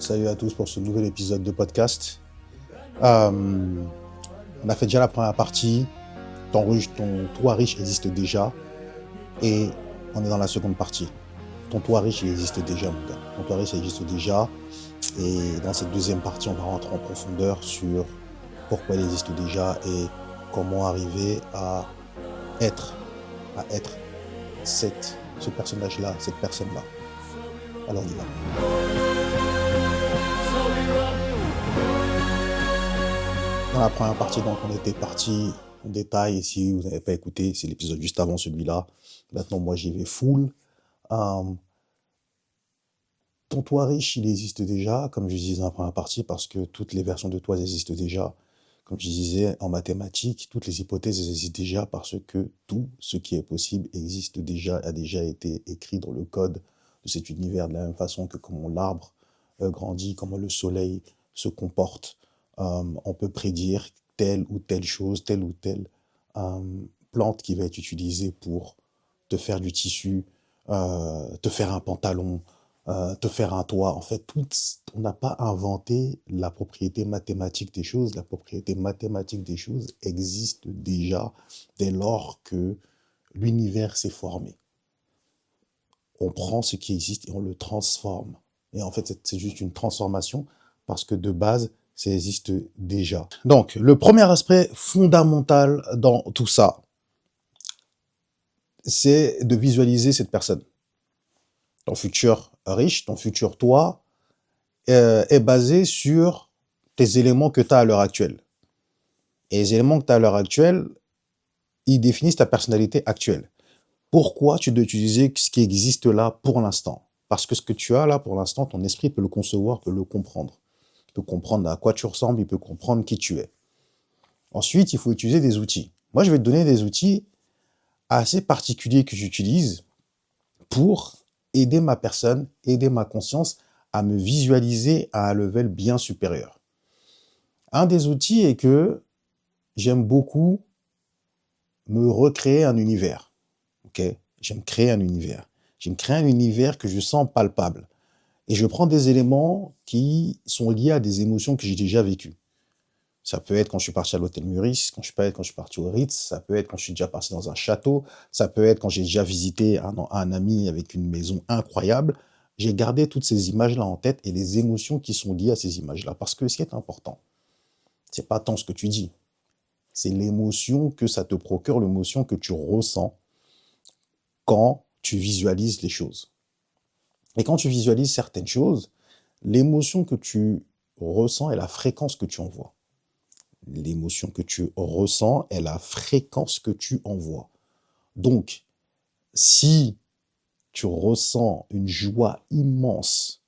Salut à tous pour ce nouvel épisode de podcast. On a fait déjà la première partie. Ton toit riche existe déjà. Et on est dans la seconde partie. Ton toit riche, il existe déjà, mon gars. Ton toit riche, il existe déjà. Et dans cette deuxième partie, on va rentrer en profondeur sur pourquoi il existe déjà et comment arriver à être ce personnage-là, cette personne-là. Alors on y va. Dans la première partie, donc, on était parti en détail. Et si vous n'avez pas écouté, c'est l'épisode juste avant celui-là. Maintenant, moi, j'y vais full. Euh, Ton toit riche, il existe déjà, comme je disais dans la première partie, parce que toutes les versions de toit existent déjà. Comme je disais, en mathématiques, toutes les hypothèses existent déjà parce que tout ce qui est possible existe déjà, a déjà été écrit dans le code de cet univers, de la même façon que comment l'arbre grandit, comment le soleil se comporte. On peut prédire telle ou telle chose, telle ou telle euh, plante qui va être utilisée pour te faire du tissu, te faire un pantalon, te faire un toit. En fait, on n'a pas inventé la propriété mathématique des choses. La propriété mathématique des choses existe déjà dès lors que l'univers s'est formé. On prend ce qui existe et on le transforme. Et en fait, c'est juste une transformation parce que de base, ça existe déjà. Donc, le premier aspect fondamental dans tout ça, c'est de visualiser cette personne. Ton futur riche, ton futur toi, est basé sur tes éléments que tu as à l'heure actuelle. Et les éléments que tu as à l'heure actuelle, ils définissent ta personnalité actuelle. Pourquoi tu dois utiliser ce qui existe là pour l'instant? Parce que ce que tu as là pour l'instant, ton esprit peut le concevoir, peut le comprendre. Il peut comprendre à quoi tu ressembles, il peut comprendre qui tu es. Ensuite, il faut utiliser des outils. Moi, je vais te donner des outils assez particuliers que j'utilise pour aider ma personne, aider ma conscience à me visualiser à un level bien supérieur. Un des outils est que j'aime beaucoup me recréer un univers. Ok? J'aime créer un univers. J'aime créer un univers que je sens palpable. Et je prends des éléments qui sont liés à des émotions que j'ai déjà vécues. Ça peut être quand je suis parti à l'hôtel Meurice, quand je suis parti au Ritz, ça peut être quand je suis déjà parti dans un château, ça peut être quand j'ai déjà visité un ami avec une maison incroyable. J'ai gardé toutes ces images-là en tête et les émotions qui sont liées à ces images-là. Parce que ce qui est important, c'est pas tant ce que tu dis, c'est l'émotion que ça te procure, l'émotion que tu ressens quand tu visualises les choses. Et quand tu visualises certaines choses, l'émotion que tu ressens est la fréquence que tu envoies. L'émotion que tu ressens est la fréquence que tu envoies. Donc, si tu ressens une joie immense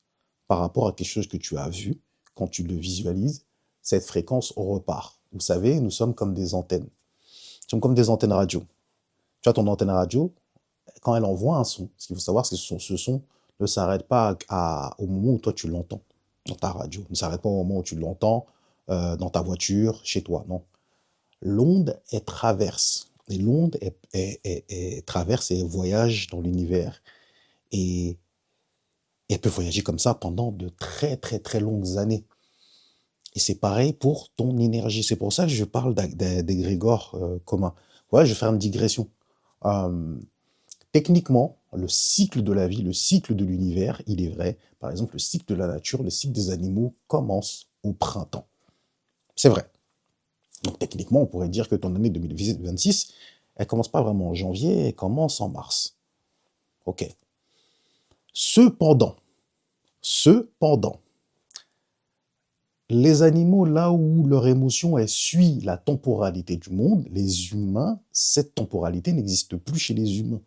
par rapport à quelque chose que tu as vu, quand tu le visualises, cette fréquence repart. Vous savez, nous sommes comme des antennes. Nous sommes comme des antennes radio. Tu as ton antenne radio, quand elle envoie un son, ce qu'il faut savoir, c'est que ce son ne s'arrête pas au moment où toi tu l'entends dans ta radio, ne s'arrête pas au moment où tu l'entends dans ta voiture, chez toi, non. L'onde, elle traverse. Et l'onde, elle traverse et elle voyage dans l'univers. Et elle peut voyager comme ça pendant de très, très, très longues années. Et c'est pareil pour ton énergie. C'est pour ça que je parle d'égrégore commun. Voilà, je vais faire une digression. Euh, Techniquement, le cycle de la vie, le cycle de l'univers, il est vrai. Par exemple, le cycle de la nature, le cycle des animaux commence au printemps. C'est vrai. Donc techniquement, on pourrait dire que ton année 2026, elle commence pas vraiment en janvier, elle commence en mars. Ok. Cependant, les animaux, là où leur émotion, elle suit la temporalité du monde, les humains, cette temporalité n'existe plus chez les humains.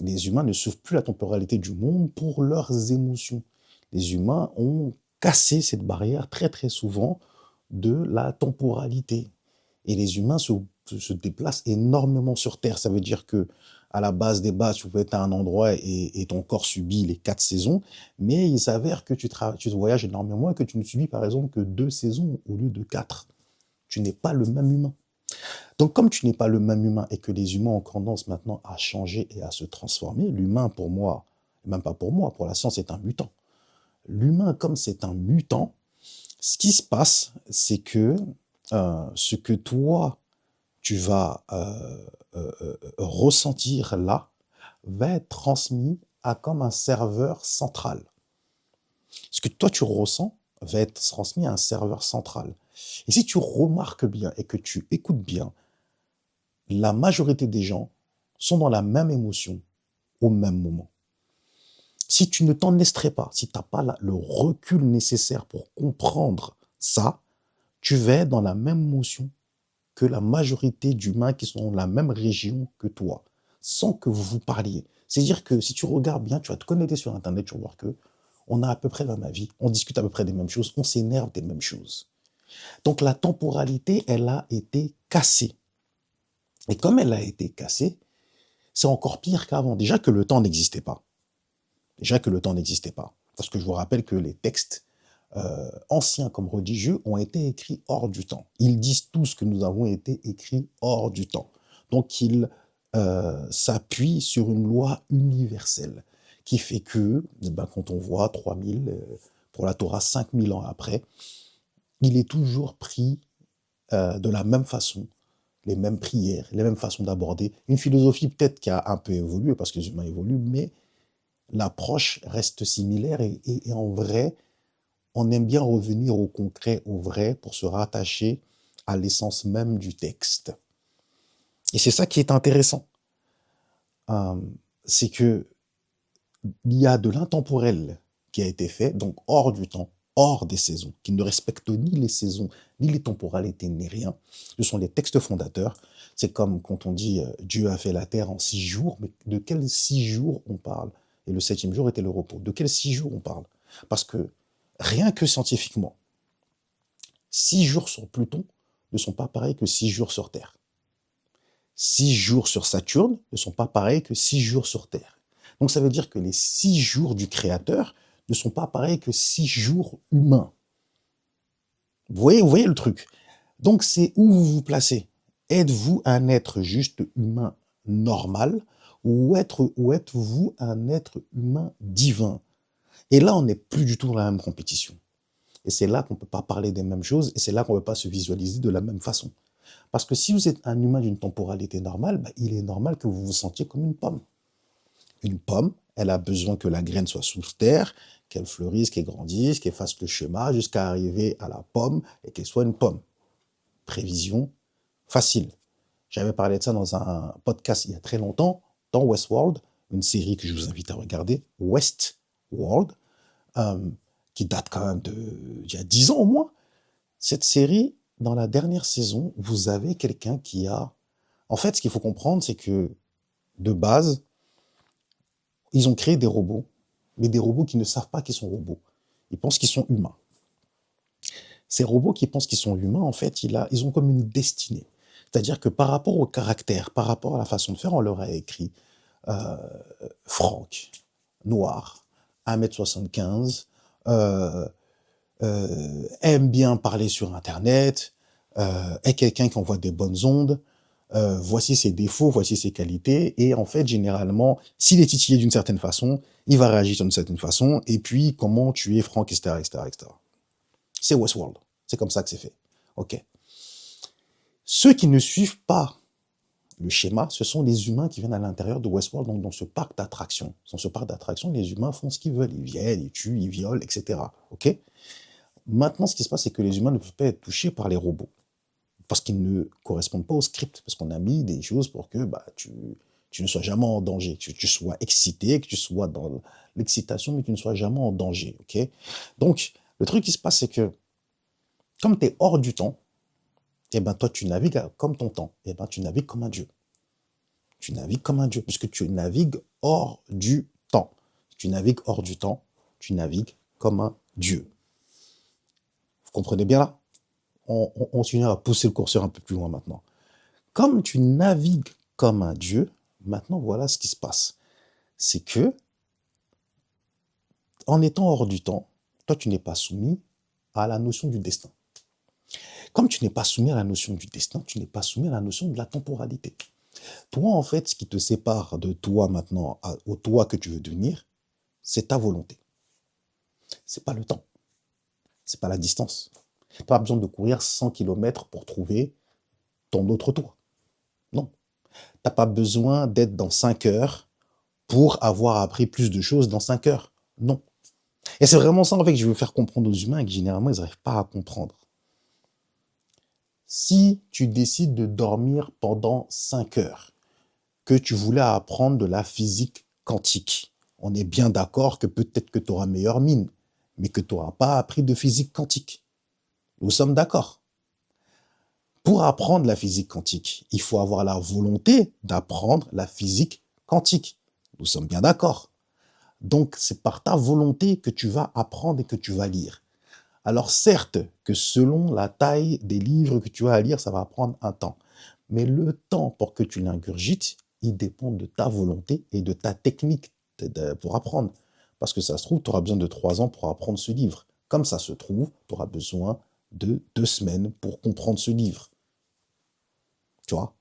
Les humains ne suivent plus la temporalité du monde pour leurs émotions. Les humains ont cassé cette barrière très très souvent de la temporalité. Et les humains se déplacent énormément sur Terre. Ça veut dire que à la base des bases, tu peux être à un endroit et ton corps subit les 4 saisons, mais il s'avère que tu voyages énormément et que tu ne subis par exemple que 2 saisons au lieu de 4. Tu n'es pas le même humain. Donc, comme tu n'es pas le même humain et que les humains ont tendance maintenant à changer et à se transformer, l'humain, pour moi, même pas pour moi, pour la science, est un mutant. l'humain, comme c'est un mutant, ce qui se passe, c'est que ce que toi, tu vas ressentir là, va être transmis à comme un serveur central. Ce que toi, tu ressens va être transmis à un serveur central. Et si tu remarques bien et que tu écoutes bien, la majorité des gens sont dans la même émotion au même moment. Si tu ne t'en estrais pas, si tu n'as pas le recul nécessaire pour comprendre ça, tu vas être dans la même émotion que la majorité d'humains qui sont dans la même région que toi, sans que vous vous parliez. C'est-à-dire que si tu regardes bien, tu vas te connecter sur Internet, tu vas voir que on a à peu près le même avis, on discute à peu près des mêmes choses, on s'énerve des mêmes choses. Donc la temporalité, elle a été cassée. Et comme elle a été cassée, c'est encore pire qu'avant. Déjà que le temps n'existait pas. Déjà que le temps n'existait pas. Parce que je vous rappelle que les textes anciens comme religieux ont été écrits hors du temps. Ils disent tous que nous avons été écrits hors du temps. Donc ils s'appuient sur une loi universelle qui fait que, quand on voit 3000, pour la Torah 5000 ans après, il est toujours pris de la même façon, les mêmes prières, les mêmes façons d'aborder. Une philosophie peut-être qui a un peu évolué parce que les humains évoluent, mais l'approche reste similaire et en vrai, on aime bien revenir au concret, au vrai, pour se rattacher à l'essence même du texte. Et c'est ça qui est intéressant. C'est que il y a de l'intemporel qui a été fait, donc hors du temps, hors des saisons, qui ne respecte ni les saisons, ni les temporalités, ni rien. Ce sont les textes fondateurs. C'est comme quand on dit Dieu a fait la terre en 6 jours, mais de quels 6 jours on parle? Et le 7e jour était le repos. De quels 6 jours on parle? Parce que rien que scientifiquement, 6 jours sur Pluton ne sont pas pareils que 6 jours sur Terre. 6 jours sur Saturne ne sont pas pareils que 6 jours sur Terre. Donc ça veut dire que les 6 jours du Créateur ne sont pas pareils que 6 jours humains. Vous voyez le truc? Donc c'est où vous vous placez. Êtes-vous un être juste humain normal ou êtes-vous un être humain divin? Et là, on n'est plus du tout dans la même compétition. Et c'est là qu'on ne peut pas parler des mêmes choses et c'est là qu'on ne peut pas se visualiser de la même façon. Parce que si vous êtes un humain d'une temporalité normale, il est normal que vous vous sentiez comme une pomme. Une pomme, elle a besoin que la graine soit sous terre, qu'elle fleurisse, qu'elle grandisse, qu'elle fasse le chemin jusqu'à arriver à la pomme et qu'elle soit une pomme. Prévision facile. J'avais parlé de ça dans un podcast il y a très longtemps, dans Westworld, une série que je vous invite à regarder, Westworld, qui date quand même d'il y a 10 ans au moins. Cette série, dans la dernière saison, vous avez quelqu'un qui a... En fait, ce qu'il faut comprendre, c'est que, de base, ils ont créé des robots, mais des robots qui ne savent pas qu'ils sont robots. Ils pensent qu'ils sont humains. Ces robots qui pensent qu'ils sont humains, en fait, ils ont comme une destinée. C'est-à-dire que par rapport au caractère, par rapport à la façon de faire, on leur a écrit Franck, noir, 1m75, aime bien parler sur Internet, est quelqu'un qui envoie des bonnes ondes, voici ses défauts, voici ses qualités, et en fait, généralement, s'il est titillé d'une certaine façon, il va réagir d'une certaine façon, et puis comment tu es Franck, etc., etc., etc. C'est Westworld. C'est comme ça que c'est fait. OK. Ceux qui ne suivent pas le schéma, ce sont les humains qui viennent à l'intérieur de Westworld, donc dans ce parc d'attractions. Dans ce parc d'attractions, les humains font ce qu'ils veulent. Ils viennent, ils tuent, ils violent, etc. OK. Maintenant, ce qui se passe, c'est que les humains ne peuvent pas être touchés par les robots. Parce qu'ils ne correspondent pas au script. Parce qu'on a mis des choses pour que tu ne sois jamais en danger. Que tu sois excité, que tu sois dans l'excitation, mais que tu ne sois jamais en danger. OK. Donc, le truc qui se passe, c'est que comme tu es hors du temps, toi, tu navigues comme ton temps. Tu navigues comme un dieu. Tu navigues comme un dieu, puisque tu navigues hors du temps. Tu navigues hors du temps, tu navigues comme un dieu. Vous comprenez bien là? On continue à pousser le curseur un peu plus loin maintenant. Comme tu navigues comme un dieu, maintenant voilà ce qui se passe. C'est que, en étant hors du temps, toi, tu n'es pas soumis à la notion du destin. Comme tu n'es pas soumis à la notion du destin, tu n'es pas soumis à la notion de la temporalité. Toi, en fait, ce qui te sépare de toi maintenant au toi que tu veux devenir, c'est ta volonté. C'est pas le temps, c'est pas la distance. Tu n'as pas besoin de courir 100 km pour trouver ton autre toi. Non. Tu n'as pas besoin d'être dans 5 heures pour avoir appris plus de choses dans 5 heures. Non. Et c'est vraiment ça, en fait, que je veux faire comprendre aux humains et que généralement, ils n'arrivent pas à comprendre. Si tu décides de dormir pendant 5 heures, que tu voulais apprendre de la physique quantique, on est bien d'accord que peut-être que tu auras meilleure mine, mais que tu n'auras pas appris de physique quantique. Nous sommes d'accord. Pour apprendre la physique quantique, il faut avoir la volonté d'apprendre la physique quantique. Nous sommes bien d'accord. Donc, c'est par ta volonté que tu vas apprendre et que tu vas lire. Alors, certes, que selon la taille des livres que tu as à lire, ça va prendre un temps. Mais le temps pour que tu l'ingurgites, il dépend de ta volonté et de ta technique pour apprendre. Parce que ça se trouve, tu auras besoin de 3 ans pour apprendre ce livre. Comme ça se trouve, tu auras besoin de 2 semaines pour comprendre ce livre. Tu vois?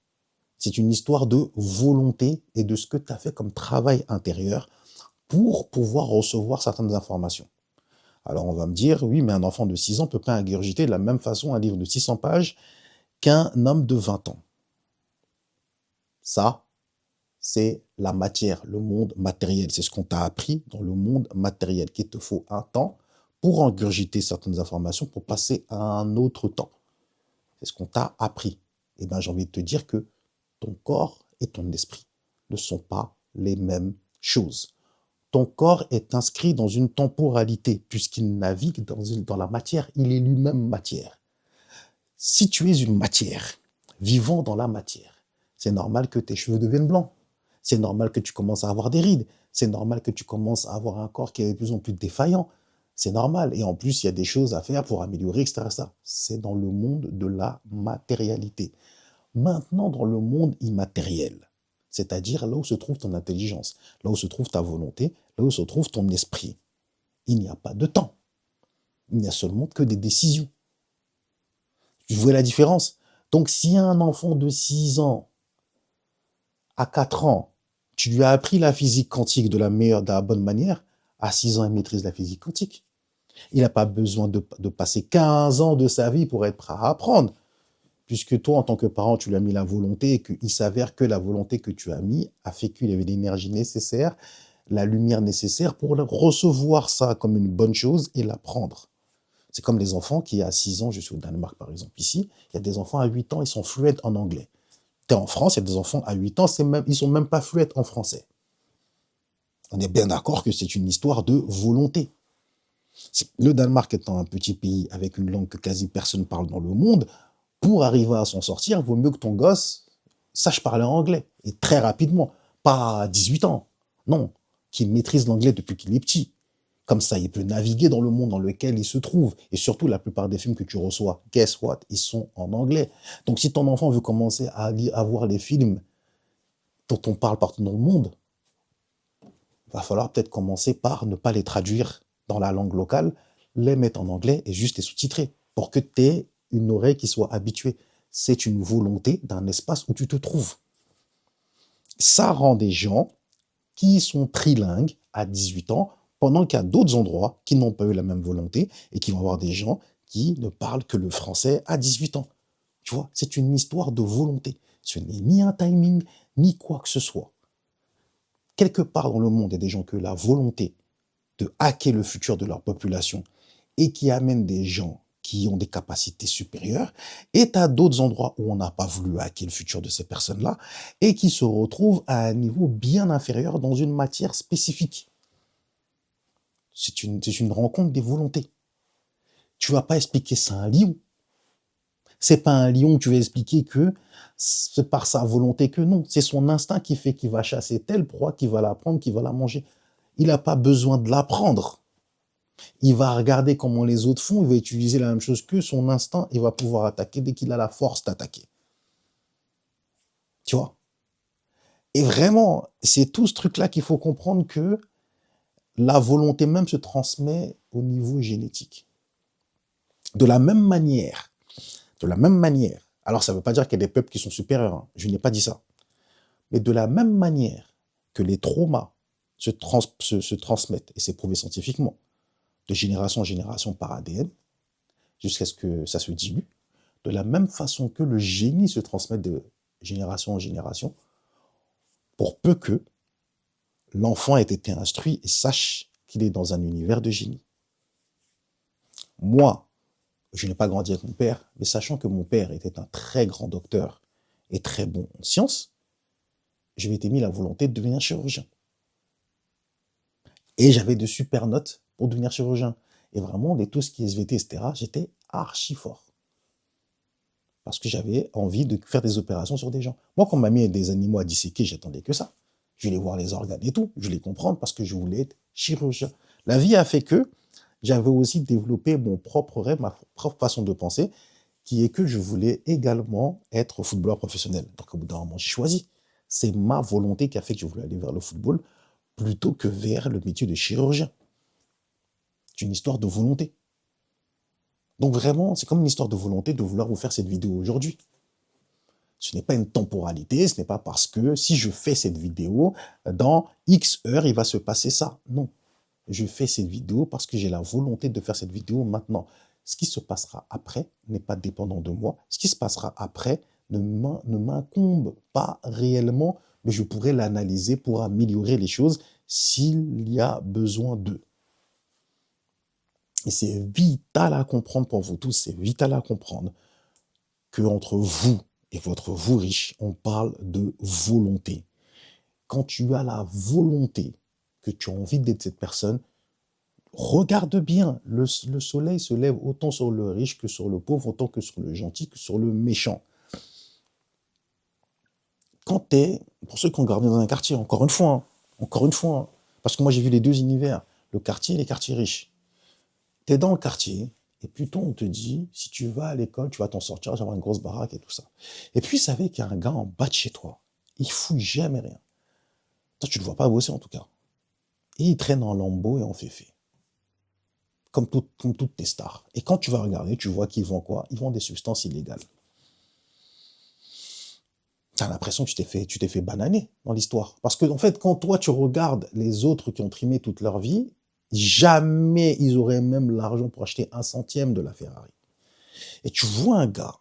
C'est une histoire de volonté et de ce que tu as fait comme travail intérieur pour pouvoir recevoir certaines informations. Alors on va me dire, oui, mais un enfant de 6 ans ne peut pas ingurgiter de la même façon un livre de 600 pages qu'un homme de 20 ans. Ça, c'est la matière, le monde matériel. C'est ce qu'on t'a appris dans le monde matériel, qu'il te faut un temps pour ingurgiter certaines informations, pour passer à un autre temps. C'est ce qu'on t'a appris. Eh bien, j'ai envie de te dire que ton corps et ton esprit ne sont pas les mêmes choses. Ton corps est inscrit dans une temporalité, puisqu'il navigue dans la matière, il est lui-même matière. Si tu es une matière, vivant dans la matière, c'est normal que tes cheveux deviennent blancs. C'est normal que tu commences à avoir des rides. C'est normal que tu commences à avoir un corps qui est de plus en plus défaillant. C'est normal. Et en plus, il y a des choses à faire pour améliorer, etc. C'est dans le monde de la matérialité. Maintenant, dans le monde immatériel, c'est-à-dire là où se trouve ton intelligence, là où se trouve ta volonté, là où se trouve ton esprit, il n'y a pas de temps. Il n'y a seulement que des décisions. Tu vois la différence? Donc, si un enfant de 6 ans à 4 ans, tu lui as appris la physique quantique de la bonne manière, à 6 ans, il maîtrise la physique quantique. Il n'a pas besoin de passer 15 ans de sa vie pour être prêt à apprendre. Puisque toi, en tant que parent, tu lui as mis la volonté et qu'il s'avère que la volonté que tu as mis a fait qu'il avait l'énergie nécessaire, la lumière nécessaire pour recevoir ça comme une bonne chose et l'apprendre. C'est comme les enfants qui, à 6 ans, je suis au Danemark par exemple, ici, il y a des enfants à 8 ans, ils sont fluents en anglais. Tu es en France, il y a des enfants à 8 ans, ils ne sont même pas fluents en français. On est bien d'accord que c'est une histoire de volonté. Le Danemark étant un petit pays avec une langue que quasi personne parle dans le monde, pour arriver à s'en sortir, il vaut mieux que ton gosse sache parler anglais, et très rapidement, pas à 18 ans, non, qu'il maîtrise l'anglais depuis qu'il est petit. Comme ça, il peut naviguer dans le monde dans lequel il se trouve. Et surtout, la plupart des films que tu reçois, guess what, ils sont en anglais. Donc, si ton enfant veut commencer à voir les films dont on parle partout dans le monde, il va falloir peut-être commencer par ne pas les traduire dans la langue locale, les mettre en anglais et juste les sous-titrer pour que tu aies une oreille qui soit habituée. C'est une volonté d'un espace où tu te trouves. Ça rend des gens qui sont trilingues à 18 ans, pendant qu'il y a d'autres endroits qui n'ont pas eu la même volonté et qui vont avoir des gens qui ne parlent que le français à 18 ans. Tu vois, c'est une histoire de volonté. Ce n'est ni un timing, ni quoi que ce soit. Quelque part dans le monde, il y a des gens qui ont la volonté de hacker le futur de leur population et qui amènent des gens qui ont des capacités supérieures, et tu as d'autres endroits où on n'a pas voulu hacker le futur de ces personnes-là et qui se retrouvent à un niveau bien inférieur dans une matière spécifique. C'est une rencontre des volontés. Tu vas pas expliquer ça à un lion. C'est pas un lion que tu vas expliquer que c'est par sa volonté que non. C'est son instinct qui fait qu'il va chasser telle proie, qu'il va la prendre, qu'il va la manger. Il n'a pas besoin de l'apprendre. Il va regarder comment les autres font, il va utiliser la même chose que son instinct, il va pouvoir attaquer dès qu'il a la force d'attaquer. Tu vois? Et vraiment, c'est tout ce truc-là qu'il faut comprendre que la volonté même se transmet au niveau génétique. De la même manière, alors ça ne veut pas dire qu'il y a des peuples qui sont supérieurs, hein, je n'ai pas dit ça, mais de la même manière que les traumas se transmettent, et c'est prouvé scientifiquement, de génération en génération par ADN, jusqu'à ce que ça se dilue, de la même façon que le génie se transmet de génération en génération, pour peu que l'enfant ait été instruit et sache qu'il est dans un univers de génie. Moi, je n'ai pas grandi avec mon père, mais sachant que mon père était un très grand docteur et très bon en sciences, je m'étais mis la volonté de devenir chirurgien. Et j'avais de super notes pour devenir chirurgien. Et vraiment, tout ce qui est SVT, etc., j'étais archi fort. Parce que j'avais envie de faire des opérations sur des gens. Moi, quand on m'a mis des animaux à disséquer, j'attendais que ça. Je voulais voir les organes et tout. Je voulais comprendre parce que je voulais être chirurgien. La vie a fait que j'avais aussi développé mon propre rêve, ma propre façon de penser, qui est que je voulais également être footballeur professionnel. Donc, au bout d'un moment, j'ai choisi. C'est ma volonté qui a fait que je voulais aller vers le football plutôt que vers le métier de chirurgien. C'est une histoire de volonté. Donc vraiment, c'est comme une histoire de volonté de vouloir vous faire cette vidéo aujourd'hui. Ce n'est pas une temporalité, ce n'est pas parce que si je fais cette vidéo, dans X heures, il va se passer ça. Non. Je fais cette vidéo parce que j'ai la volonté de faire cette vidéo maintenant. Ce qui se passera après n'est pas dépendant de moi. Ce qui se passera après ne m'incombe pas réellement, mais je pourrais l'analyser pour améliorer les choses s'il y a besoin d'eux. Et c'est vital à comprendre pour vous tous, c'est vital à comprendre qu'entre vous et votre vous riche, on parle de volonté. Quand tu as la volonté, que tu as envie d'être cette personne, regarde bien, le soleil se lève autant sur le riche que sur le pauvre, autant que sur le gentil que sur le méchant. Quand tu es, pour ceux qui ont grandi dans un quartier, encore une fois, parce que moi j'ai vu les deux univers, le quartier et les quartiers riches. Tu es dans le quartier, et plutôt on te dit, si tu vas à l'école, tu vas t'en sortir, tu vas avoir une grosse baraque et tout ça. Et puis, vous savez qu'il y a un gars en bas de chez toi, il fouille jamais rien. Toi, tu ne le vois pas bosser en tout cas. Et il traîne en lambeau et en féfé. Comme toutes tes stars. Et quand tu vas regarder, tu vois qu'ils vendent quoi? Ils vendent des substances illégales. Tu as l'impression que tu t'es fait bananer dans l'histoire. Parce que, en fait, quand toi, tu regardes les autres qui ont trimé toute leur vie, jamais ils auraient même l'argent pour acheter 1 centième de la Ferrari. Et tu vois un gars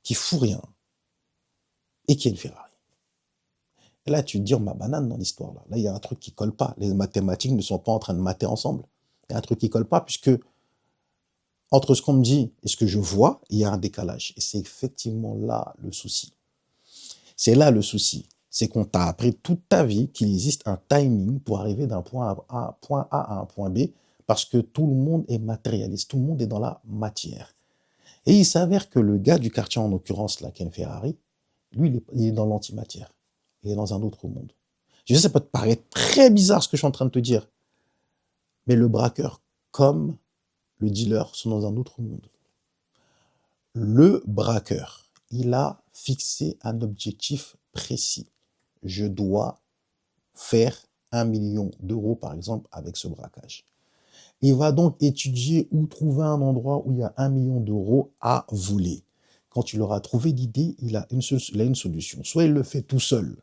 qui fout rien et qui a une Ferrari. Et là, tu te dis, oh, ma banane dans l'histoire. Là, il y a un truc qui colle pas. Les mathématiques ne sont pas en train de mater ensemble. Il y a un truc qui colle pas puisque entre ce qu'on me dit et ce que je vois, il y a un décalage. Et c'est effectivement là le souci. C'est là le souci. C'est qu'on t'a appris toute ta vie qu'il existe un timing pour arriver d'un point A à un point B parce que tout le monde est matérialiste, tout le monde est dans la matière. Et il s'avère que le gars du quartier, en l'occurrence, là, Ken Ferrari, lui, il est dans l'antimatière. Il est dans un autre monde. Je sais, ça peut te paraître très bizarre ce que je suis en train de te dire, mais le braqueur comme le dealer sont dans un autre monde. Le braqueur, il a fixé un objectif précis. Je dois faire 1 million d'euros, par exemple, avec ce braquage. Il va donc étudier ou trouver un endroit où il y a 1 million d'euros à voler. Quand il aura trouvé l'idée, il a une solution. Soit il le fait tout seul,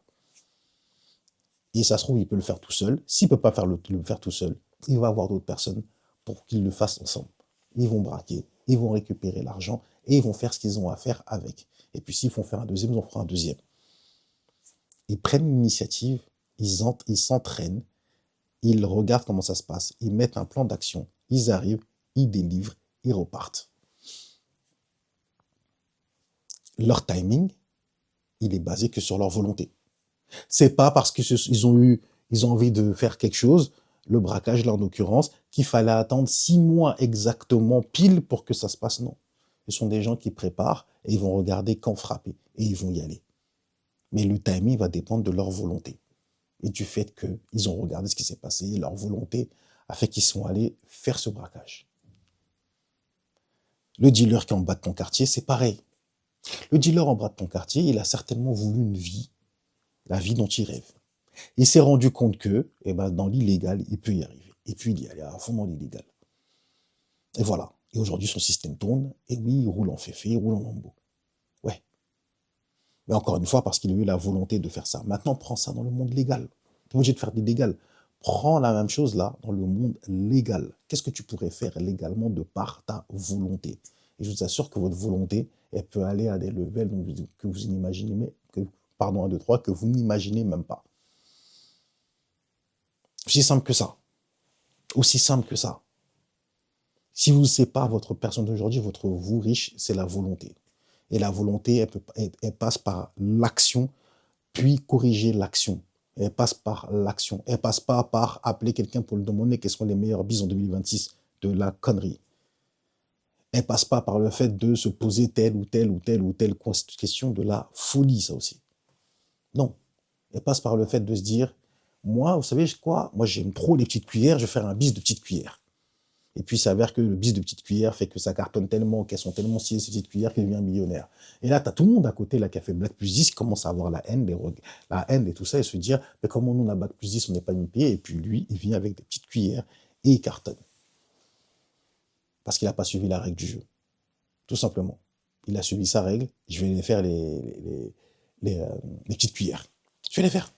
et ça se trouve, il peut le faire tout seul. S'il ne peut pas le faire tout seul, il va avoir d'autres personnes pour qu'ils le fassent ensemble. Ils vont braquer, ils vont récupérer l'argent, et ils vont faire ce qu'ils ont à faire avec. Et puis s'ils font faire un deuxième, ils en feront un deuxième. Ils prennent l'initiative, ils s'entraînent, ils regardent comment ça se passe, ils mettent un plan d'action, ils arrivent, ils délivrent, ils repartent. Leur timing, il est basé que sur leur volonté. C'est pas parce qu'ils ont envie de faire quelque chose, le braquage là en l'occurrence, qu'il fallait attendre 6 mois exactement pile pour que ça se passe, non. Ce sont des gens qui préparent et ils vont regarder quand frapper et ils vont y aller. Mais le timing va dépendre de leur volonté et du fait qu'ils ont regardé ce qui s'est passé, leur volonté a fait qu'ils sont allés faire ce braquage. Le dealer qui est en bas de ton quartier, c'est pareil. Le dealer en bas de ton quartier, il a certainement voulu une vie, la vie dont il rêve. Il s'est rendu compte que, dans l'illégal, il peut y arriver. Et puis il y allait à fond dans l'illégal. Et voilà. Et aujourd'hui, son système tourne. Et oui, il roule en féfé, il roule en lambeau. Ouais. Mais encore une fois, parce qu'il a eu la volonté de faire ça. Maintenant, prends ça dans le monde légal. Tu es obligé de faire de l'illégal. Prends la même chose là dans le monde légal. Qu'est-ce que tu pourrais faire légalement de par ta volonté? Et je vous assure que votre volonté, elle peut aller à des levels que vous imaginez, pardon, 1, 2, 3, que vous n'imaginez même pas. Aussi simple que ça. Aussi simple que ça. Si vous ne savez pas votre personne d'aujourd'hui, votre vous riche, c'est la volonté. Et la volonté, elle passe par l'action, puis corriger l'action. Elle passe par l'action. Elle passe pas par appeler quelqu'un pour lui demander quels sont les meilleurs bis en 2026. De la connerie. Elle passe pas par le fait de se poser telle ou telle ou telle ou telle question, de la folie, ça aussi. Non. Elle passe par le fait de se dire, moi, vous savez quoi? Moi, j'aime trop les petites cuillères, je vais faire un bis de petites cuillères. Et puis, il s'avère que le bis de petite cuillère fait que ça cartonne tellement, qu'elles sont tellement sciées, ces petites cuillères, qu'il devient millionnaire. Et là, tu as tout le monde à côté là, qui a fait Bac plus 10, qui commence à avoir la haine et tout ça, et se dire, mais comment nous, on a Bac plus 10, on n'est pas mis payé. Et puis lui, il vient avec des petites cuillères et il cartonne. Parce qu'il n'a pas suivi la règle du jeu. Tout simplement. Il a suivi sa règle, je vais les faire les petites cuillères. Je vais les faire.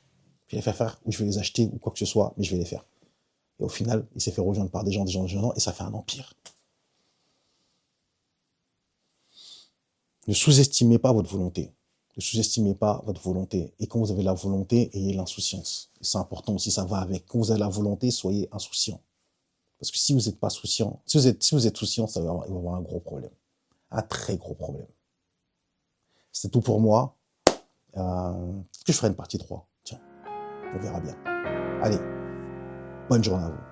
Je vais les faire, ou je vais les acheter, ou quoi que ce soit, mais je vais les faire. Et au final, il s'est fait rejoindre par des gens, et ça fait un empire. Ne sous-estimez pas votre volonté. Ne sous-estimez pas votre volonté. Et quand vous avez la volonté, ayez l'insouciance. C'est important aussi, ça va avec. Quand vous avez la volonté, soyez insouciant. Parce que si vous n'êtes pas souciant, si vous êtes souciant, il va y avoir un gros problème. Un très gros problème. C'est tout pour moi. Je ferai une partie 3. Tiens, on verra bien. Allez, bonne journée à vous.